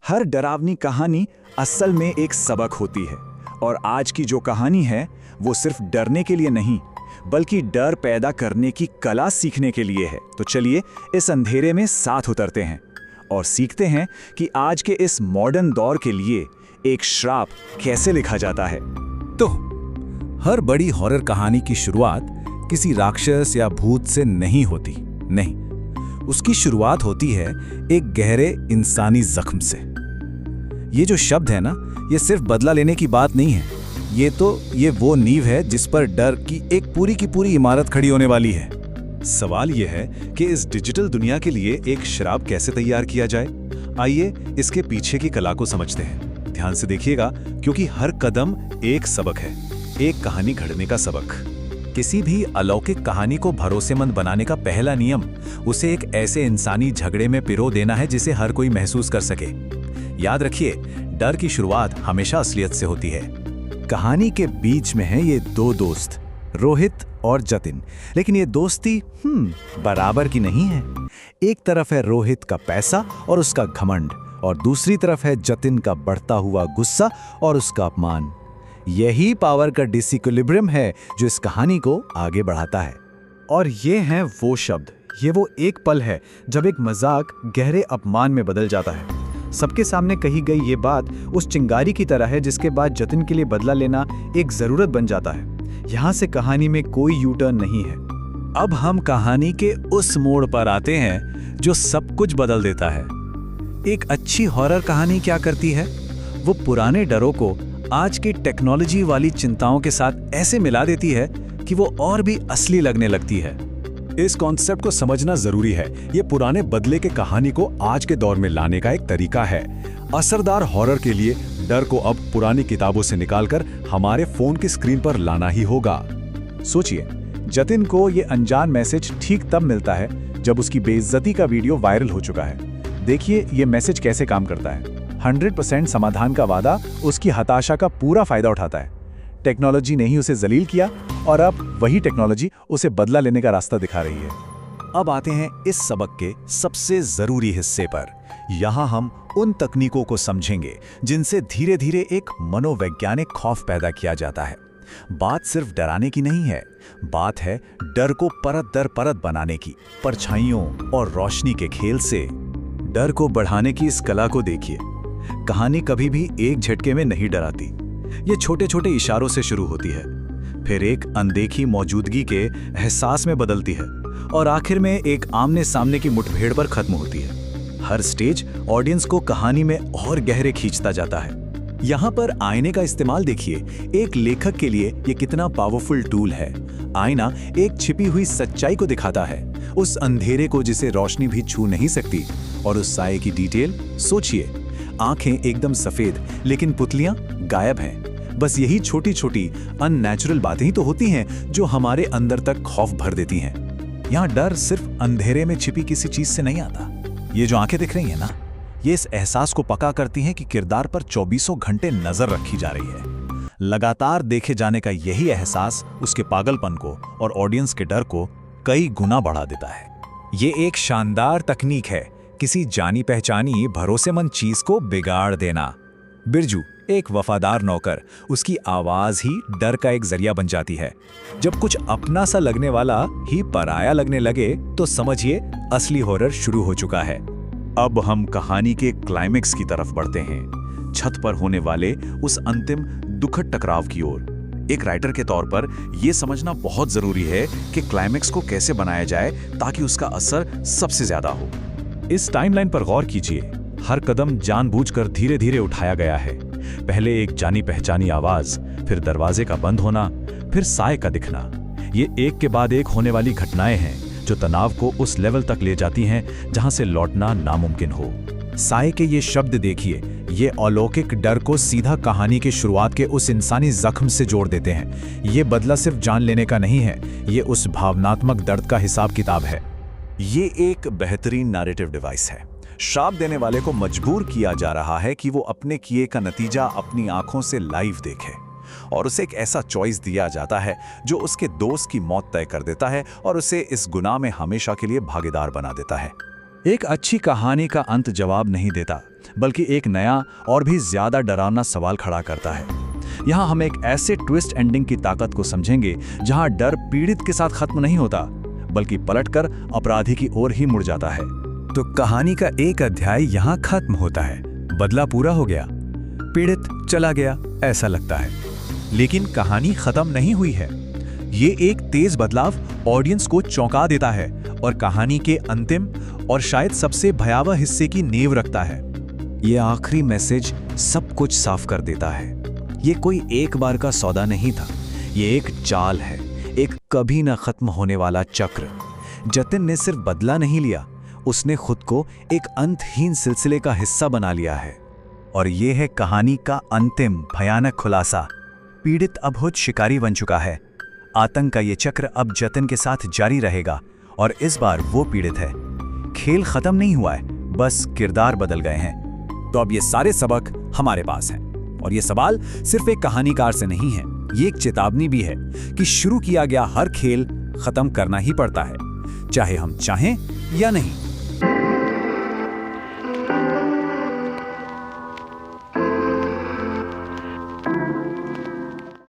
हर डरावनी कहानी असल में एक सबक होती है, और आज की जो कहानी है वो सिर्फ डरने के लिए नहीं बल्कि डर पैदा करने की कला सीखने के लिए है। तो चलिए इस अंधेरे में साथ उतरते हैं और सीखते हैं कि आज के इस मॉडर्न दौर के लिए एक श्राप कैसे लिखा जाता है। तो हर बड़ी हॉरर कहानी की शुरुआत किसी राक्षस या भूत से नहीं होती। नहीं, उसकी शुरुआत होती है एक गहरे इंसानी जख्म से। ये जो शब्द है ना, ये सिर्फ बदला लेने की बात नहीं है। ये वो नींव है जिस पर डर की एक पूरी की पूरी इमारत खड़ी होने वाली है। सवाल यह है कि इस डिजिटल दुनिया के लिए एक श्राप कैसे तैयार किया जाए। आइए इसके पीछे की कला को समझते हैं। ध्यान से देखिएगा, क्योंकि हर कदम एक सबक है, एक कहानी घड़ने का सबक। किसी भी अलौकिक कहानी को भरोसेमंद बनाने का पहला नियम उसे एक ऐसे इंसानी झगड़े में पिरो देना है जिसे हर कोई महसूस कर सके। याद रखिए, डर की शुरुआत हमेशा असलियत से होती है। कहानी के बीच में है ये दो दोस्त, रोहित और जतिन। लेकिन ये दोस्ती बराबर की नहीं है। एक तरफ है रोहित का पैसा और उसका घमंड, और दूसरी तरफ है जतिन का बढ़ता हुआ गुस्सा और उसका अपमान। यही पावर का डिसइक्विलिब्रियम है जो इस कहानी को आगे बढ़ाता है। और ये हैं वो शब्द, ये वो एक पल है जब एक मजाक गहरे अपमान में बदल जाता है। सबके सामने कही गई ये बात उस चिंगारी की तरह है जिसके बाद जतिन के लिए बदला लेना एक जरूरत बन जाता है। यहाँ से कहानी में कोई यू टर्न नहीं है। अब हम कहानी के उस मोड़ पर आते हैं जो सब कुछ बदल देता है। एक अच्छी हॉरर कहानी क्या करती है? वो पुराने डरों को आज की टेक्नोलॉजी वाली चिंताओं के साथ ऐसे मिला देती है कि वो और भी असली लगने लगती है। इस कॉन्सेप्ट को समझना जरूरी है। ये पुराने बदले के कहानी को आज के दौर में लाने का एक तरीका है। असरदार हॉरर के लिए डर को अब पुरानी किताबों से निकालकर हमारे फोन की स्क्रीन पर लाना ही होगा। सोचिए, जतिन को ये अनजान मैसेज ठीक तब मिलता है जब उसकी बेइज्जती का वीडियो वायरल हो चुका है। देखिए ये मैसेज कैसे काम करता है। 100% समाधान का वादा उसकी हताशा का पूरा फायदा उठाता है। टेक्नोलॉजी ने ही उसे जलील किया और अब वही टेक्नोलॉजी उसे बदला लेने का रास्ता दिखा रही है। अब आते हैं इस सबक के सबसे जरूरी हिस्से पर। यहाँ हम उन तकनीकों को समझेंगे जिनसे धीरे धीरे एक मनोवैज्ञानिक खौफ पैदा किया जाता है। बात सिर्फ डराने की नहीं है, बात है डर को परत दर परत बनाने की, परछाइयों और रोशनी के खेल से। डर को बढ़ाने की इस कला को देखिए। कहानी कभी भी एक झटके में नहीं डराती। ये छोटे छोटे इशारों से शुरू होती है, फिर एक अनदेखी मौजूदगी के एहसास में बदलती है और आखिर में एक आमने सामने की मुठभेड़ पर खत्म होती है। हर स्टेज ऑडियंस को कहानी में और गहरे खींचता जाता है। यहाँ पर आईने का इस्तेमाल देखिए। एक लेखक के लिए ये कितना पावरफुल टूल है। आईना एक छिपी हुई सच्चाई को दिखाता है, उस अंधेरे को जिसे रोशनी भी छू नहीं सकती। और उस साए की डिटेल सोचिए, आंखें एकदम सफेद लेकिन पुतलियां गायब हैं। बस यही छोटी छोटी अननेचुरल बातें ही तो होती हैं जो हमारे अंदर तक खौफ भर देती हैं। यहाँ डर सिर्फ अंधेरे में छिपी किसी चीज से नहीं आता। ये जो आंखें दिख रही हैं ना, ये इस एहसास को पक्का करती हैं कि किरदार पर 24 घंटे नजर रखी जा रही है। लगातार देखे जाने का यही एहसास उसके पागलपन को और ऑडियंस के डर को कई गुना बढ़ा देता है। ये एक शानदार तकनीक है, किसी जानी पहचानी भरोसेमंद चीज को बिगाड़ देना। बिरजू एक वफादार नौकर, उसकी आवाज ही डर का एक जरिया बन जाती है। जब कुछ अपना सा लगने वाला ही पराया लगने लगे तो समझिए असली हॉरर शुरू हो चुका है। अब हम कहानी के क्लाइमेक्स की तरफ बढ़ते हैं, छत पर होने वाले उस अंतिम दुखद टकराव की ओर। एक राइटर के तौर पर यह समझना बहुत जरूरी है कि क्लाइमेक्स को कैसे बनाया जाए ताकि उसका असर सबसे ज्यादा हो। इस टाइमलाइन पर गौर कीजिए। हर कदम जानबूझकर धीरे धीरे उठाया गया है। पहले एक जानी पहचानी आवाज, फिर दरवाजे का बंद होना, फिर साए का दिखना। ये एक के बाद एक होने वाली घटनाएं हैं जो तनाव को उस लेवल तक ले जाती हैं जहां से लौटना नामुमकिन हो। साए के ये शब्द देखिए, ये अलौकिक डर को सीधा कहानी की शुरुआत के उस इंसानी जख्म से जोड़ देते हैं। ये बदला सिर्फ जान लेने का नहीं है, ये उस भावनात्मक दर्द का हिसाब किताब है। ये एक बेहतरीन नैरेटिव डिवाइस है। श्राप देने वाले को मजबूर किया जा रहा है कि वो अपने किए का नतीजा अपनी आंखों से लाइव देखे, और उसे एक ऐसा चॉइस दिया जाता है जो उसके दोस्त की मौत तय कर देता है और उसे इस गुनाह में हमेशा के लिए भागीदार बना देता है। एक अच्छी कहानी का अंत जवाब नहीं देता, बल्कि एक नया और भी ज्यादा डरावना सवाल खड़ा करता है। यहाँ हम एक ऐसे ट्विस्ट एंडिंग की ताकत को समझेंगे जहाँ डर पीड़ित के साथ खत्म नहीं होता, बल्कि पलटकर अपराधी की ओर ही मुड़ जाता है। तो कहानी का एक अध्याय यहाँ खत्म होता है, बदला पूरा हो गया, पीड़ित चला गया ऐसा लगता है। लेकिन कहानी खत्म नहीं हुई है। ये एक तेज बदलाव ऑडियंस को चौंका देता है और कहानी के अंतिम और शायद सबसे भयावह हिस्से की नींव रखता है। ये आखिरी मैसेज सब कुछ साफ कर देता है। ये कोई एक बार का सौदा नहीं था, ये एक चाल है, एक कभी ना खत्म होने वाला चक्र। जतिन ने सिर्फ बदला नहीं लिया, उसने खुद को एक अंतहीन सिलसिले का हिस्सा बना लिया है। और ये है कहानी का अंतिम भयानक खुलासा। पीड़ित अब खुद शिकारी बन चुका है। आतंक का ये चक्र अब जतिन के साथ जारी रहेगा और इस बार वो पीड़ित है। खेल खत्म नहीं हुआ है, बस किरदार बदल गए हैं। तो अब ये सारे सबक हमारे पास हैं और ये सवाल सिर्फ एक कहानीकार से नहीं है, ये एक चेतावनी भी है कि शुरू किया गया हर खेल खत्म करना ही पड़ता है, चाहे हम चाहें या नहीं।